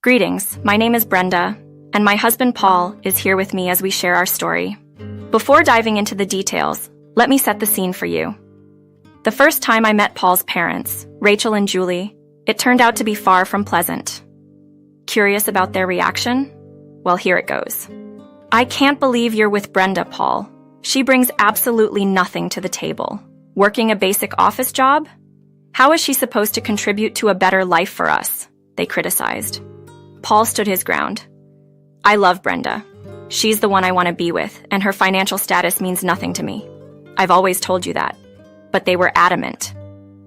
Greetings, my name is Brenda, and my husband Paul is here with me as we share our story. Before diving into the details, let me set the scene for you. The first time I met Paul's parents, Rachel and Julie, it turned out to be far from pleasant. Curious about their reaction? Well, here it goes. "I can't believe you're with Brenda, Paul. She brings absolutely nothing to the table. Working a basic office job? How is she supposed to contribute to a better life for us?" they criticized. Paul stood his ground. "I love Brenda. She's the one I want to be with, and her financial status means nothing to me. I've always told you that." But they were adamant.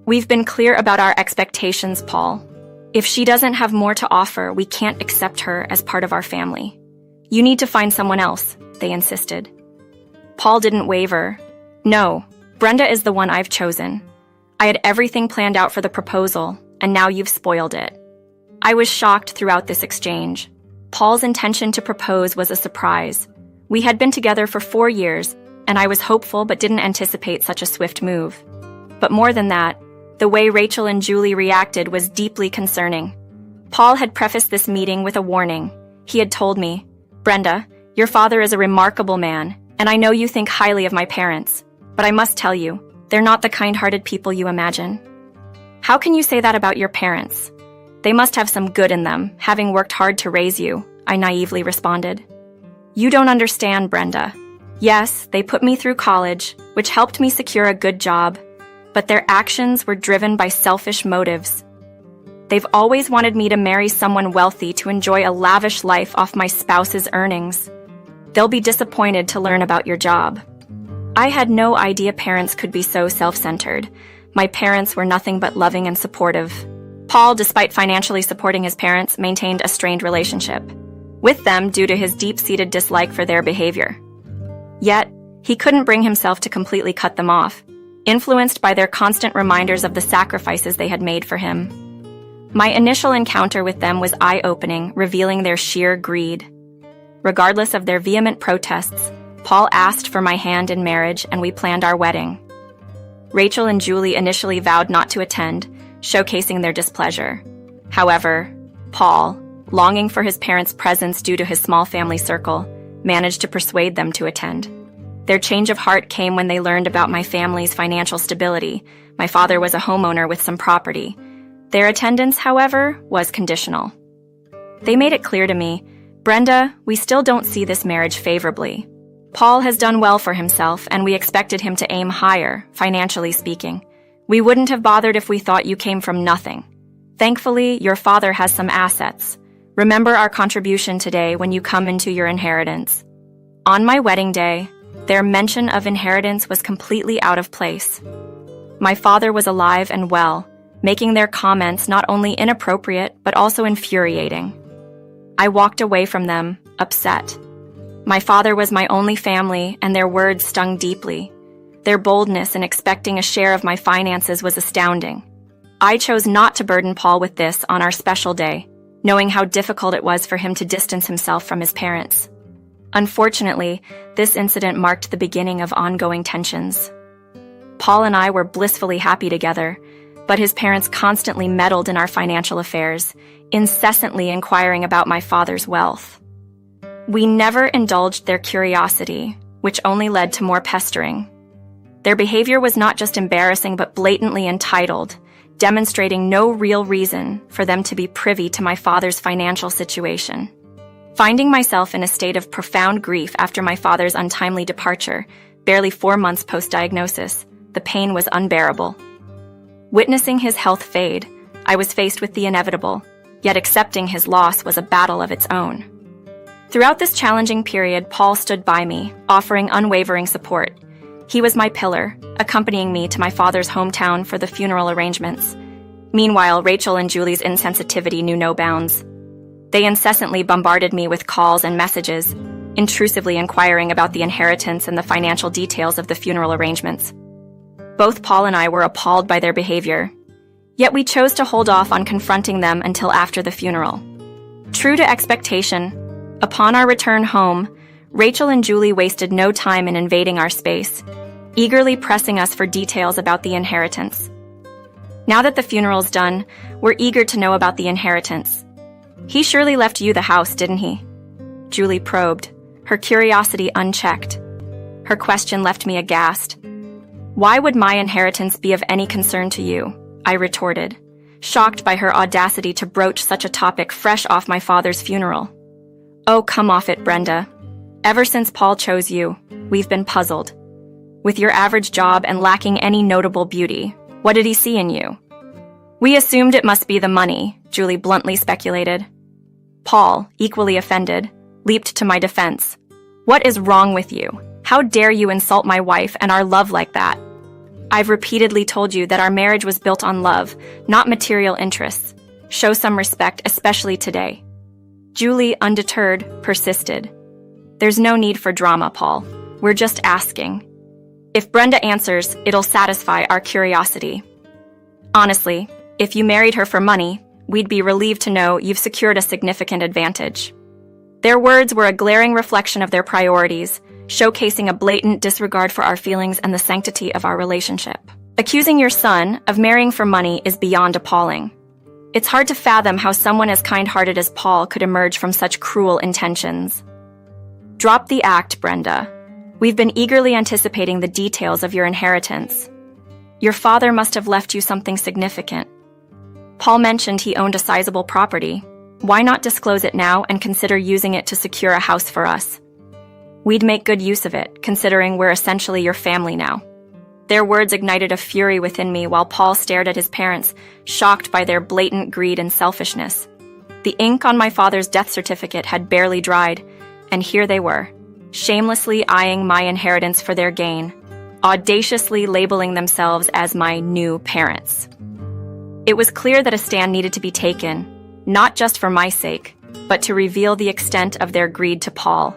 "We've been clear about our expectations, Paul. If she doesn't have more to offer, we can't accept her as part of our family. You need to find someone else," they insisted. Paul didn't waver. "No, Brenda is the one I've chosen. I had everything planned out for the proposal, and now you've spoiled it." I was shocked throughout this exchange. Paul's intention to propose was a surprise. We had been together for 4 years, and I was hopeful but didn't anticipate such a swift move. But more than that, the way Rachel and Julie reacted was deeply concerning. Paul had prefaced this meeting with a warning. He had told me, "Brenda, your father is a remarkable man, and I know you think highly of my parents. But I must tell you, they're not the kind-hearted people you imagine." "How can you say that about your parents? They must have some good in them, having worked hard to raise you," I naively responded. "You don't understand, Brenda. Yes, they put me through college, which helped me secure a good job, but their actions were driven by selfish motives. They've always wanted me to marry someone wealthy to enjoy a lavish life off my spouse's earnings. They'll be disappointed to learn about your job." I had no idea parents could be so self-centered. My parents were nothing but loving and supportive. Paul, despite financially supporting his parents, maintained a strained relationship with them due to his deep-seated dislike for their behavior. Yet, he couldn't bring himself to completely cut them off, influenced by their constant reminders of the sacrifices they had made for him. My initial encounter with them was eye-opening, revealing their sheer greed. Regardless of their vehement protests, Paul asked for my hand in marriage, and we planned our wedding. Rachel and Julie initially vowed not to attend, showcasing their displeasure. However, Paul, longing for his parents' presence due to his small family circle, managed to persuade them to attend. Their change of heart came when they learned about my family's financial stability. My father was a homeowner with some property. Their attendance, however, was conditional. They made it clear to me, "Brenda, we still don't see this marriage favorably. Paul has done well for himself, and we expected him to aim higher, financially speaking. We wouldn't have bothered if we thought you came from nothing. Thankfully, your father has some assets. Remember our contribution today when you come into your inheritance." On my wedding day, their mention of inheritance was completely out of place. My father was alive and well, making their comments not only inappropriate but also infuriating. I walked away from them, upset. My father was my only family, and their words stung deeply. Their boldness in expecting a share of my finances was astounding. I chose not to burden Paul with this on our special day, knowing how difficult it was for him to distance himself from his parents. Unfortunately, this incident marked the beginning of ongoing tensions. Paul and I were blissfully happy together, but his parents constantly meddled in our financial affairs, incessantly inquiring about my father's wealth. We never indulged their curiosity, which only led to more pestering. Their behavior was not just embarrassing but blatantly entitled, demonstrating no real reason for them to be privy to my father's financial situation. Finding myself in a state of profound grief after my father's untimely departure, barely 4 months post-diagnosis, the pain was unbearable. Witnessing his health fade, I was faced with the inevitable, yet accepting his loss was a battle of its own. Throughout this challenging period, Paul stood by me, offering unwavering support. He was my pillar, accompanying me to my father's hometown for the funeral arrangements. Meanwhile, Rachel and Julie's insensitivity knew no bounds. They incessantly bombarded me with calls and messages, intrusively inquiring about the inheritance and the financial details of the funeral arrangements. Both Paul and I were appalled by their behavior, yet we chose to hold off on confronting them until after the funeral. True to expectation, upon our return home, Rachel and Julie wasted no time in invading our space, eagerly pressing us for details about the inheritance. Now that the funeral's done, we're eager to know about the inheritance. He surely left you the house, didn't he? Julie probed, her curiosity unchecked. Her question left me aghast. Why would my inheritance be of any concern to you? I retorted, shocked by her audacity to broach such a topic fresh off my father's funeral. Oh, come off it, Brenda. Ever since Paul chose you, we've been puzzled. With your average job and lacking any notable beauty, what did he see in you? We assumed it must be the money, Julie bluntly speculated. Paul, equally offended, leaped to my defense. What is wrong with you? How dare you insult my wife and our love like that? I've repeatedly told you that our marriage was built on love, not material interests. Show some respect, especially today. Julie, undeterred, persisted. There's no need for drama, Paul. We're just asking. If Brenda answers, it'll satisfy our curiosity. Honestly, if you married her for money, we'd be relieved to know you've secured a significant advantage. Their words were a glaring reflection of their priorities, showcasing a blatant disregard for our feelings and the sanctity of our relationship. Accusing your son of marrying for money is beyond appalling. It's hard to fathom how someone as kind-hearted as Paul could emerge from such cruel intentions. Drop the act, Brenda. We've been eagerly anticipating the details of your inheritance. Your father must have left you something significant. Paul mentioned he owned a sizable property. Why not disclose it now and consider using it to secure a house for us? We'd make good use of it, considering we're essentially your family now. Their words ignited a fury within me while Paul stared at his parents, shocked by their blatant greed and selfishness. The ink on my father's death certificate had barely dried, and here they were, shamelessly eyeing my inheritance for their gain, audaciously labeling themselves as my new parents. It was clear that a stand needed to be taken, not just for my sake, but to reveal the extent of their greed to Paul.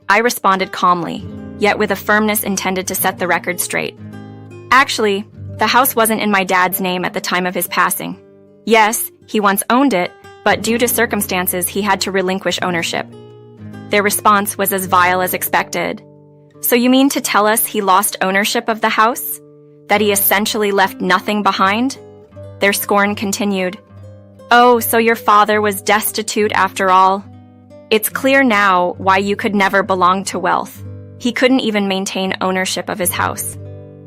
I responded calmly, yet with a firmness intended to set the record straight. Actually, the house wasn't in my dad's name at the time of his passing. Yes, he once owned it, but due to circumstances, he had to relinquish ownership. Their response was as vile as expected. So you mean to tell us he lost ownership of the house? That he essentially left nothing behind? Their scorn continued. Oh, so your father was destitute after all? It's clear now why you could never belong to wealth. He couldn't even maintain ownership of his house.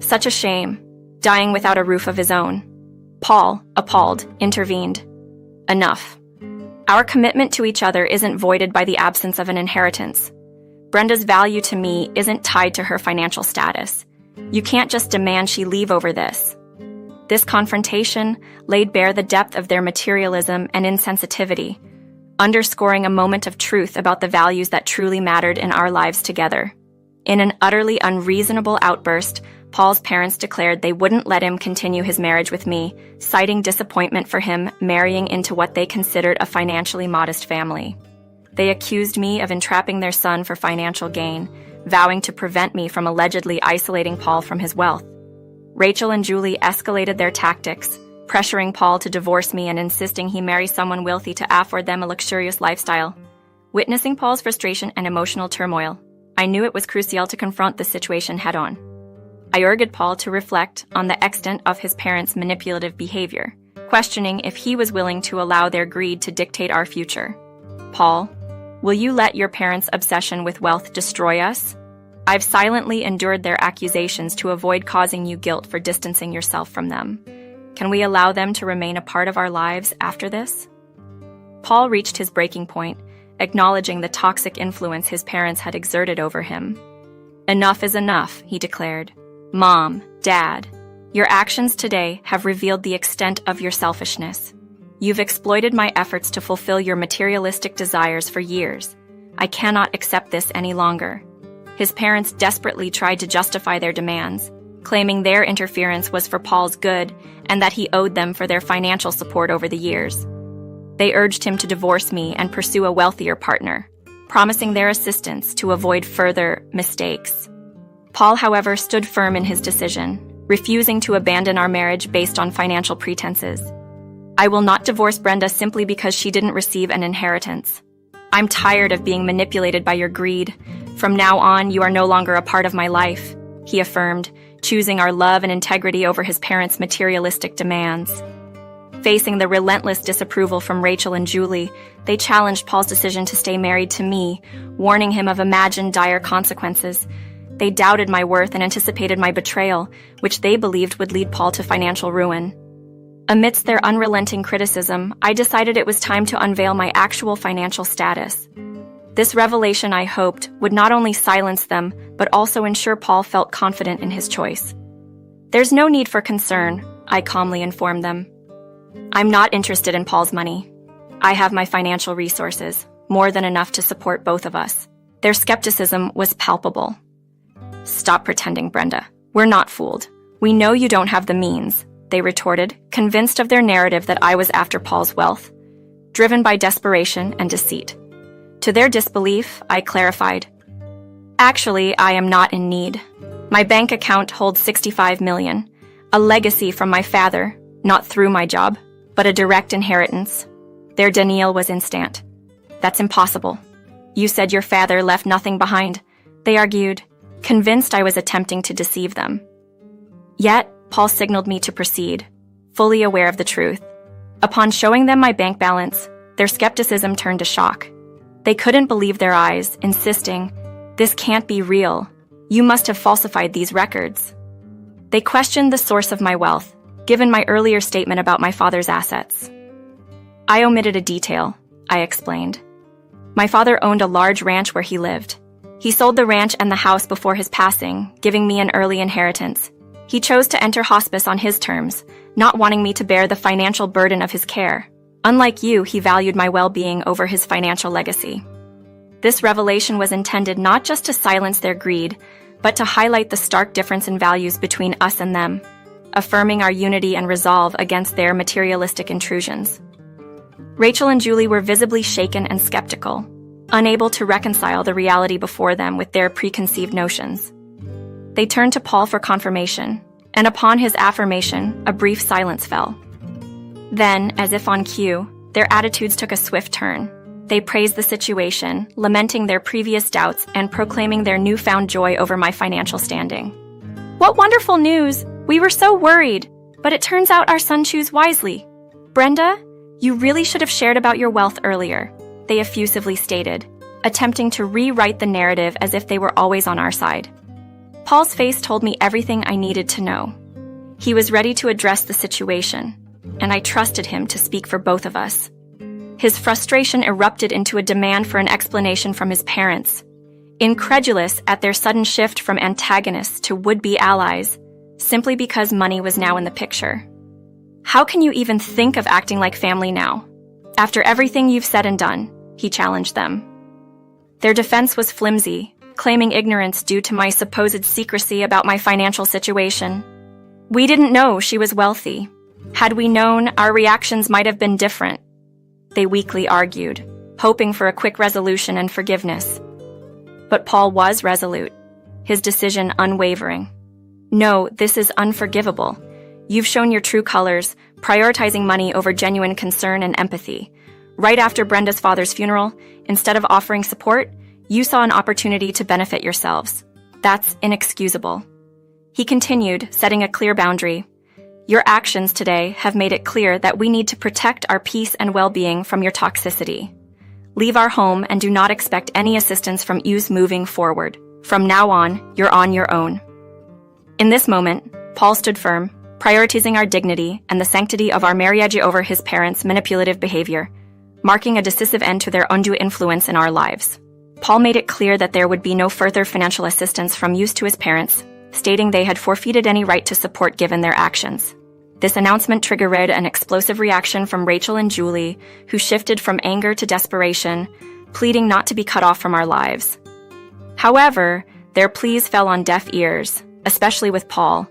Such a shame, dying without a roof of his own. Paul, appalled, intervened. Enough. Our commitment to each other isn't voided by the absence of an inheritance. Brenda's value to me isn't tied to her financial status. You can't just demand she leave over this. This confrontation laid bare the depth of their materialism and insensitivity, underscoring a moment of truth about the values that truly mattered in our lives together. In an utterly unreasonable outburst, Paul's parents declared they wouldn't let him continue his marriage with me, citing disappointment for him marrying into what they considered a financially modest family. They accused me of entrapping their son for financial gain, vowing to prevent me from allegedly isolating Paul from his wealth. Rachel and Julie escalated their tactics, pressuring Paul to divorce me and insisting he marry someone wealthy to afford them a luxurious lifestyle. Witnessing Paul's frustration and emotional turmoil, I knew it was crucial to confront the situation head-on. I urged Paul to reflect on the extent of his parents' manipulative behavior, questioning if he was willing to allow their greed to dictate our future. Paul, will you let your parents' obsession with wealth destroy us? I've silently endured their accusations to avoid causing you guilt for distancing yourself from them. Can we allow them to remain a part of our lives after this? Paul reached his breaking point, acknowledging the toxic influence his parents had exerted over him. Enough is enough, he declared. Mom, Dad, your actions today have revealed the extent of your selfishness. You've exploited my efforts to fulfill your materialistic desires for years. I cannot accept this any longer. His parents desperately tried to justify their demands, claiming their interference was for Paul's good and that he owed them for their financial support over the years. They urged him to divorce me and pursue a wealthier partner, promising their assistance to avoid further mistakes. Paul, however, stood firm in his decision, refusing to abandon our marriage based on financial pretenses. I will not divorce Brenda simply because she didn't receive an inheritance. I'm tired of being manipulated by your greed. From now on, you are no longer a part of my life, he affirmed, choosing our love and integrity over his parents' materialistic demands. Facing the relentless disapproval from Rachel and Julie, they challenged Paul's decision to stay married to me, warning him of imagined dire consequences. They doubted my worth and anticipated my betrayal, which they believed would lead Paul to financial ruin. Amidst their unrelenting criticism, I decided it was time to unveil my actual financial status. This revelation, I hoped, would not only silence them, but also ensure Paul felt confident in his choice. "There's no need for concern," I calmly informed them. "I'm not interested in Paul's money. I have my financial resources, more than enough to support both of us." Their skepticism was palpable. "Stop pretending, Brenda. We're not fooled. We know you don't have the means," they retorted, convinced of their narrative that I was after Paul's wealth, driven by desperation and deceit. To their disbelief, I clarified, "Actually, I am not in need. My bank account holds $65 million, a legacy from my father, not through my job, but a direct inheritance." Their denial was instant. "That's impossible. You said your father left nothing behind," they argued, convinced I was attempting to deceive them. Yet, Paul signaled me to proceed, fully aware of the truth. Upon showing them my bank balance, their skepticism turned to shock. They couldn't believe their eyes, insisting, "This can't be real. You must have falsified these records." They questioned the source of my wealth, given my earlier statement about my father's assets. "I omitted a detail," I explained. "My father owned a large ranch where he lived. He sold the ranch and the house before his passing, giving me an early inheritance. He chose to enter hospice on his terms, not wanting me to bear the financial burden of his care. Unlike you, he valued my well-being over his financial legacy." This revelation was intended not just to silence their greed, but to highlight the stark difference in values between us and them, affirming our unity and resolve against their materialistic intrusions. Rachel and Julie were visibly shaken and skeptical, unable to reconcile the reality before them with their preconceived notions. They turned to Paul for confirmation, and upon his affirmation, a brief silence fell. Then, as if on cue, their attitudes took a swift turn. They praised the situation, lamenting their previous doubts and proclaiming their newfound joy over my financial standing. "What wonderful news! We were so worried, but it turns out our son chose wisely. Brenda, you really should have shared about your wealth earlier," they effusively stated, attempting to rewrite the narrative as if they were always on our side. Paul's face told me everything I needed to know. He was ready to address the situation, and I trusted him to speak for both of us. His frustration erupted into a demand for an explanation from his parents, incredulous at their sudden shift from antagonists to would-be allies, simply because money was now in the picture. "How can you even think of acting like family now, after everything you've said and done?" he challenged them. Their defense was flimsy, claiming ignorance due to my supposed secrecy about my financial situation. "We didn't know she was wealthy. Had we known, our reactions might have been different," they weakly argued, hoping for a quick resolution and forgiveness. But Paul was resolute, his decision unwavering. "No, this is unforgivable. You've shown your true colors, prioritizing money over genuine concern and empathy. Right after Brenda's father's funeral, instead of offering support, you saw an opportunity to benefit yourselves. That's inexcusable." He continued, setting a clear boundary. "Your actions today have made it clear that we need to protect our peace and well-being from your toxicity. Leave our home and do not expect any assistance from you moving forward. From now on, you're on your own." In this moment, Paul stood firm, prioritizing our dignity and the sanctity of our marriage over his parents' manipulative behavior, marking a decisive end to their undue influence in our lives. Paul made it clear that there would be no further financial assistance from use to his parents, stating they had forfeited any right to support given their actions. This announcement triggered an explosive reaction from Rachel and Julie, who shifted from anger to desperation, pleading not to be cut off from our lives. However, their pleas fell on deaf ears, especially with Paul,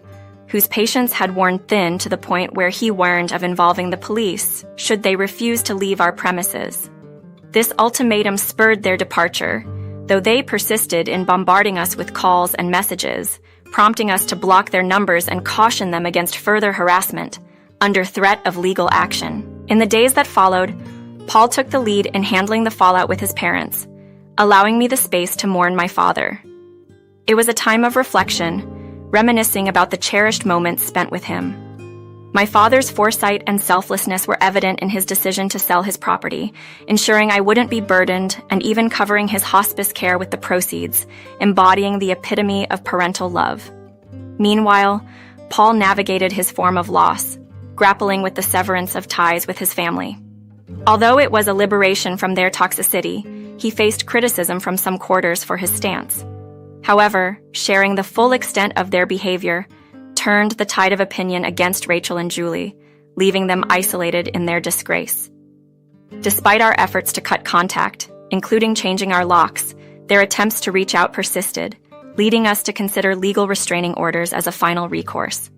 whose patience had worn thin to the point where he warned of involving the police should they refuse to leave our premises. This ultimatum spurred their departure, though they persisted in bombarding us with calls and messages, prompting us to block their numbers and caution them against further harassment, under threat of legal action. In the days that followed, Paul took the lead in handling the fallout with his parents, allowing me the space to mourn my father. It was a time of reflection, reminiscing about the cherished moments spent with him. My father's foresight and selflessness were evident in his decision to sell his property, ensuring I wouldn't be burdened and even covering his hospice care with the proceeds, embodying the epitome of parental love. Meanwhile, Paul navigated his form of loss, grappling with the severance of ties with his family. Although it was a liberation from their toxicity, he faced criticism from some quarters for his stance. However, sharing the full extent of their behavior turned the tide of opinion against Rachel and Julie, leaving them isolated in their disgrace. Despite our efforts to cut contact, including changing our locks, their attempts to reach out persisted, leading us to consider legal restraining orders as a final recourse.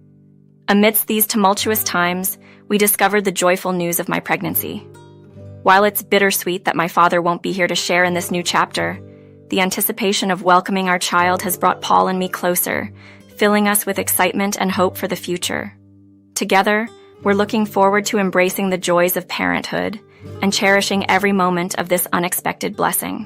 Amidst these tumultuous times, we discovered the joyful news of my pregnancy. While it's bittersweet that my father won't be here to share in this new chapter, the anticipation of welcoming our child has brought Paul and me closer, filling us with excitement and hope for the future. Together, we're looking forward to embracing the joys of parenthood and cherishing every moment of this unexpected blessing.